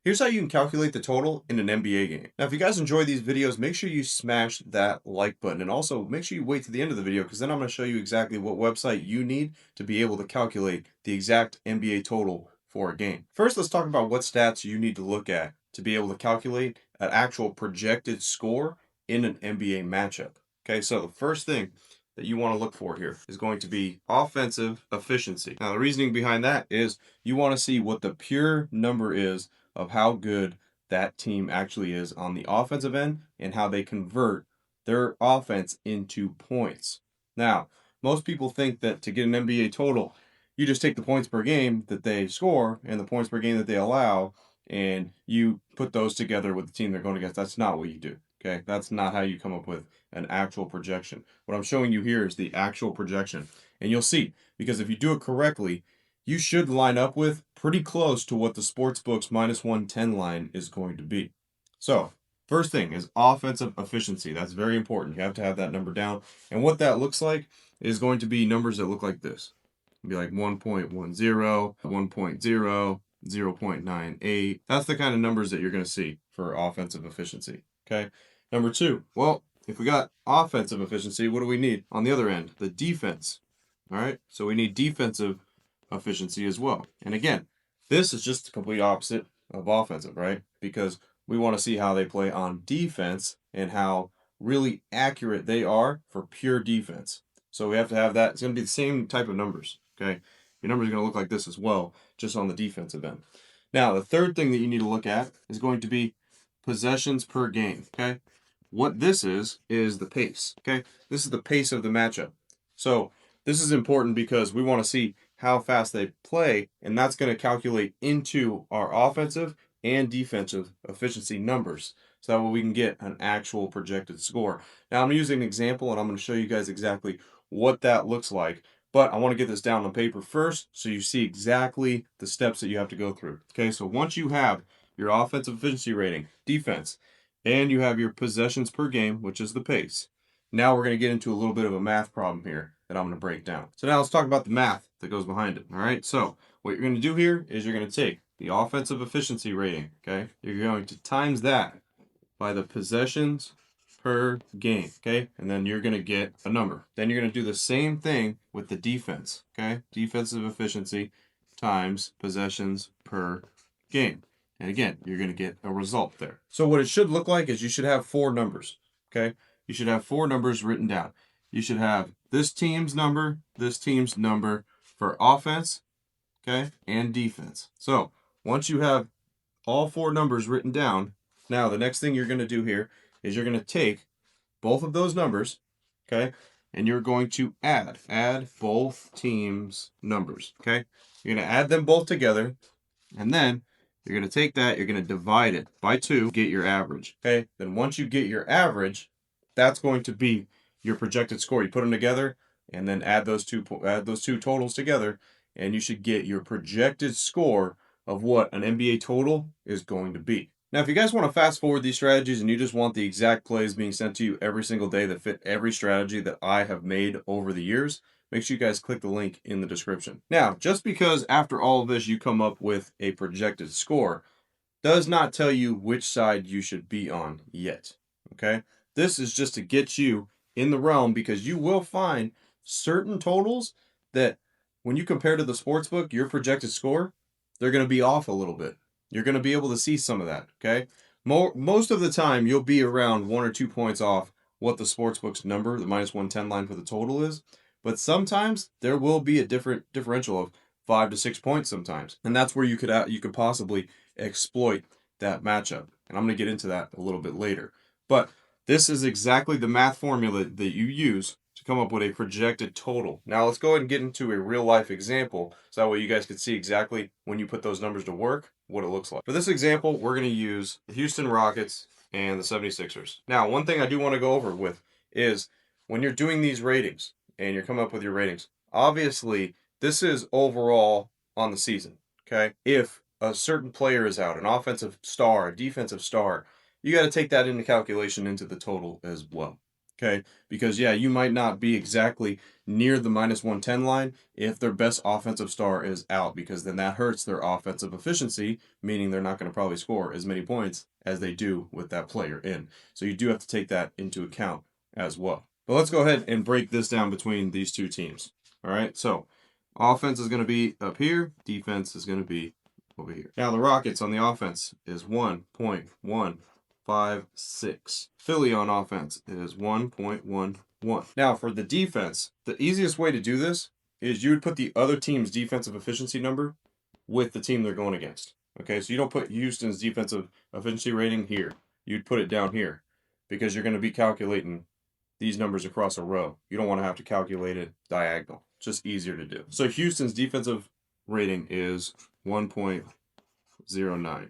Here's how you can calculate the total in an NBA game. Now, if you guys enjoy these videos, make sure you smash that like button, and also make sure you wait to the end of the video because then I'm going to show you exactly what website you need to be able to calculate the exact NBA total for a game. First, let's talk about what stats you need to look at to be able to calculate an actual projected score in an NBA matchup. Okay, so the first thing that you want to look for here is going to be offensive efficiency. Now, the reasoning behind that is you want to see what the pure number is of how good that team actually is on the offensive end and how they convert their offense into points. Now, most people think that to get an NBA total, you just take the points per game that they score and the points per game that they allow, and you put those together with the team they're going against. That's not what you do. Okay, that's not how you come up with an actual projection. What I'm showing you here is the actual projection, and you'll see because if you do it correctly, you should line up with pretty close to what the sportsbook's minus 110 line is going to be. So, first thing is offensive efficiency. That's very important. You have to have that number down. And what that looks like is going to be numbers that look like this. It'll be like 1.10, 1.0, 0.98. That's the kind of numbers that you're going to see for offensive efficiency. Okay. Number two, well, if we got offensive efficiency, what do we need on the other end? The defense. All right. So we need defensive efficiency as well. And again, this is just the complete opposite of offensive, right? Because we want to see how they play on defense and how really accurate they are for pure defense. So we have to have that. It's going to be the same type of numbers, okay? Your numbers are going to look like this as well, just on the defensive end. Now, the third thing that you need to look at is going to be possessions per game, okay? What this is the pace, okay? This is the pace of the matchup. So this is important because we want to see how fast they play, and that's going to calculate into our offensive and defensive efficiency numbers. So that way we can get an actual projected score. Now I'm using an example and I'm going to show you guys exactly what that looks like. But I want to get this down on paper first so you see exactly the steps that you have to go through. Okay, so once you have your offensive efficiency rating, defense, and you have your possessions per game, which is the pace, now we're going to get into a little bit of a math problem here that I'm going to break down. So now let's talk about the math that goes behind it. All right. So what you're going to do here is you're going to take the offensive efficiency rating. Okay. You're going to times that by the possessions per game. Okay. And then you're going to get a number. Then you're going to do the same thing with the defense. Okay. Defensive efficiency times possessions per game. And again, you're going to get a result there. So what it should look like is you should have four numbers. Okay. You should have four numbers written down. You should have this team's number for offense, okay, and defense. So once you have all four numbers written down, now the next thing you're going to do here is you're going to take both of those numbers, okay, and you're going to add both teams' numbers, okay. You're going to add them both together, and then you're going to take that, you're going to divide it by 2, get your average, okay. Then once you get your average, that's going to be your projected score. You put them together and then add those two totals together, and you should get your projected score of what an NBA total is going to be. Now, if you guys want to fast forward these strategies and you just want the exact plays being sent to you every single day that fit every strategy that I have made over the years, make sure you guys click the link in the description. Now, just because after all of this you come up with a projected score does not tell you which side you should be on yet. Okay? This is just to get you in the realm because you will find certain totals that when you compare to the sports book, your projected score, they're going to be off a little bit. You're going to be able to see some of that, okay? Most of the time, you'll be around 1 or 2 points off what the sports book's number, the minus 110 line for the total is. But sometimes there will be a different differential of 5 to 6 points sometimes. And that's where you could possibly exploit that matchup. And I'm going to get into that a little bit later. But this is exactly the math formula that you use to come up with a projected total. Now let's go ahead and get into a real life example so that way you guys can see exactly when you put those numbers to work what it looks like. For this example, we're going to use the Houston Rockets and the 76ers. Now, one thing I do want to go over with is when you're doing these ratings and you're coming up with your ratings, obviously this is overall on the season, okay? If a certain player is out, an offensive star, a defensive star, you got to take that into calculation into the total as well. Okay, because yeah, you might not be exactly near the minus 110 line if their best offensive star is out, because then that hurts their offensive efficiency, meaning they're not going to probably score as many points as they do with that player in. So you do have to take that into account as well. But let's go ahead and break this down between these two teams. All right, so offense is going to be up here, defense is going to be over here. Now the Rockets on the offense is 1.156. Philly on offense is 1.11. Now for the defense, the easiest way to do this is you would put the other team's defensive efficiency number with the team they're going against. Okay, so you don't put Houston's defensive efficiency rating here. You'd put it down here because you're going to be calculating these numbers across a row. You don't want to have to calculate it diagonal. It's just easier to do. So Houston's defensive rating is 1.09.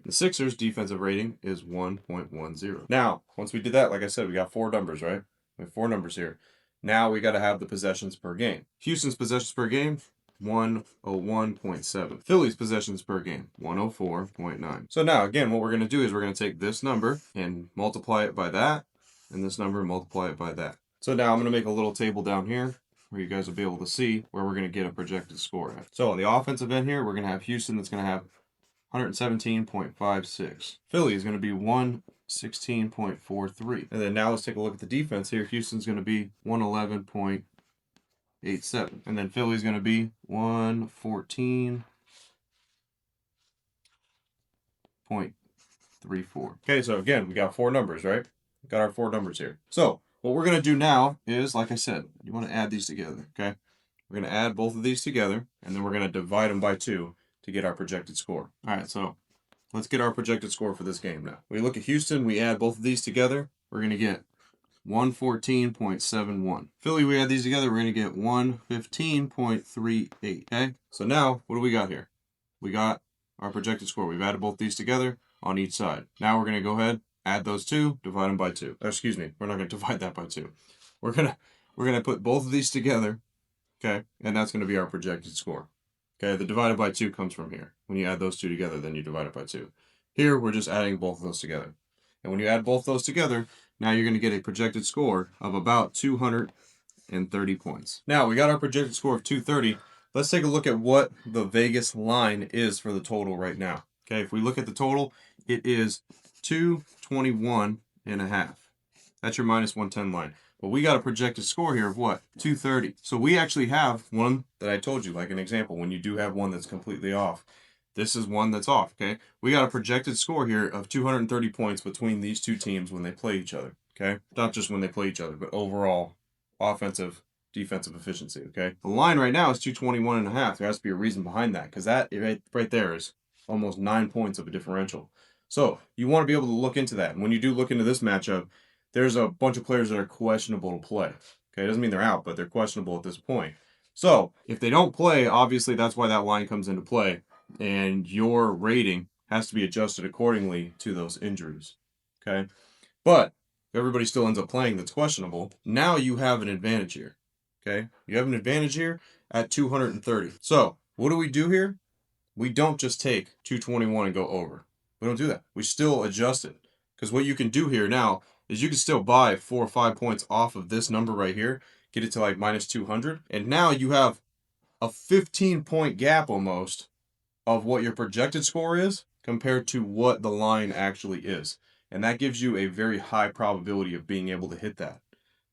The Sixers' defensive rating is 1.10. Now, once we did that, like I said, we got four numbers, right? We have four numbers here. Now we got to have the possessions per game. Houston's possessions per game, 101.7. Philly's possessions per game, 104.9. So now, again, what we're going to do is we're going to take this number and multiply it by that, and this number and multiply it by that. So now I'm going to make a little table down here where you guys will be able to see where we're going to get a projected score at. So on the offensive end here, we're going to have Houston that's going to have 117.56. Philly is going to be 116.43. And then now let's take a look at the defense here. Houston's going to be 111.87. And then Philly's going to be 114.34. Okay, so again, we got four numbers, right? We got our four numbers here. So what we're going to do now is, like I said, you want to add these together, okay? We're going to add both of these together, and then we're going to divide them by 2 to get our projected score. All right, so let's get our projected score for this game now. We look at Houston, we add both of these together, we're going to get 114.71. Philly, we add these together, we're going to get 115.38. Okay, so now what do we got here? We got our projected score. We've added both these together on each side. Now we're going to go ahead, add those two, divide them by 2. Excuse me, we're not going to divide that by 2. We're going to put both of these together, okay, and that's going to be our projected score. Okay, the divided by 2 comes from here. When you add those two together, then you divide it by 2. Here, we're just adding both of those together. And when you add both those together, now you're going to get a projected score of about 230 points. Now, we got our projected score of 230. Let's take a look at what the Vegas line is for the total right now. Okay, if we look at the total, it is 221.5. That's your minus 110 line. But we got a projected score here of what? 230. So we actually have one that I told you, like an example, when you do have one that's completely off. This is one that's off, okay? We got a projected score here of 230 points between these two teams when they play each other, okay? Not just when they play each other, but overall offensive, defensive efficiency, okay? The line right now is 221.5. There has to be a reason behind that, because that right there is almost 9 points of a differential. So you want to be able to look into that. And when you do look into this matchup, there's a bunch of players that are questionable to play. Okay, it doesn't mean they're out, but they're questionable at this point. So if they don't play, obviously that's why that line comes into play, and your rating has to be adjusted accordingly to those injuries. Okay, but if everybody still ends up playing that's questionable, now you have an advantage here. Okay, you have an advantage here at 230. So what do we do here? We don't just take 221 and go over. We don't do that. We still adjust it, because what you can do here now is you can still buy 4 or 5 points off of this number right here, get it to like minus 200, and now you have a 15-point gap almost of what your projected score is compared to what the line actually is. And that gives you a very high probability of being able to hit that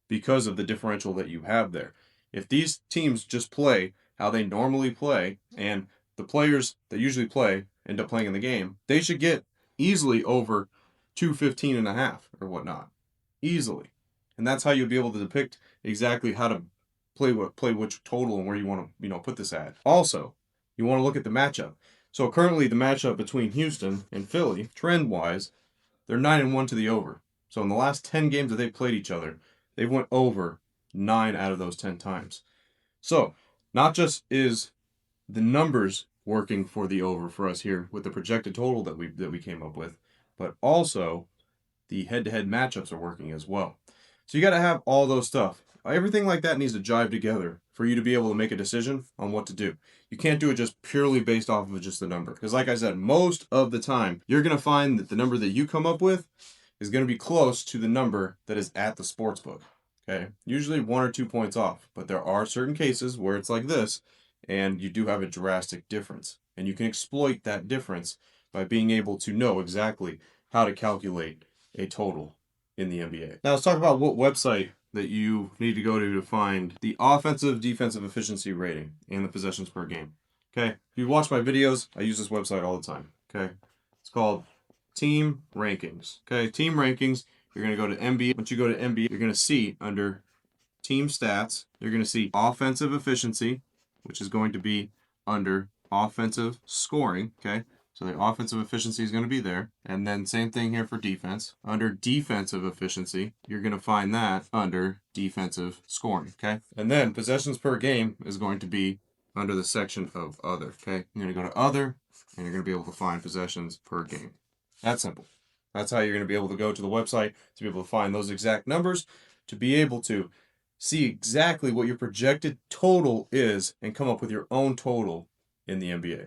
because of the differential that you have there. If these teams just play how they normally play, and the players that usually play end up playing in the game, they should get easily over 215.5 or whatnot, easily. And that's how you'll be able to depict exactly how to play which total and where you want to put this at. Also, you want to look at the matchup. So currently the matchup between Houston and Philly, trend-wise, they're 9-1 to the over. So in the last 10 games that they've played each other, they've went over 9 out of those 10 times. So not just is the numbers working for the over for us here with the projected total that we came up with, but also the head-to-head matchups are working as well. So you got to have all those stuff. Everything like that needs to jive together for you to be able to make a decision on what to do. You can't do it just purely based off of just the number. Because like I said, most of the time, you're going to find that the number that you come up with is going to be close to the number that is at the sports book. Okay, usually 1 or 2 points off, but there are certain cases where it's like this, and you do have a drastic difference. And you can exploit that difference by being able to know exactly how to calculate a total in the NBA. Now let's talk about what website that you need to go to find the offensive defensive efficiency rating and the possessions per game. Okay, if you watch my videos, I use this website all the time. Okay, it's called Team Rankings. Okay, Team Rankings. You're going to go to NBA. Once you go to NBA, you're going to see under team stats, you're going to see offensive efficiency, which is going to be under offensive scoring. Okay, so the offensive efficiency is going to be there. And then same thing here for defense. Under defensive efficiency, you're going to find that under defensive scoring. Okay, and then possessions per game is going to be under the section of other. Okay, you're going to go to other, and you're going to be able to find possessions per game. That's simple. That's how you're going to be able to go to the website to be able to find those exact numbers, to be able to see exactly what your projected total is and come up with your own total in the NBA.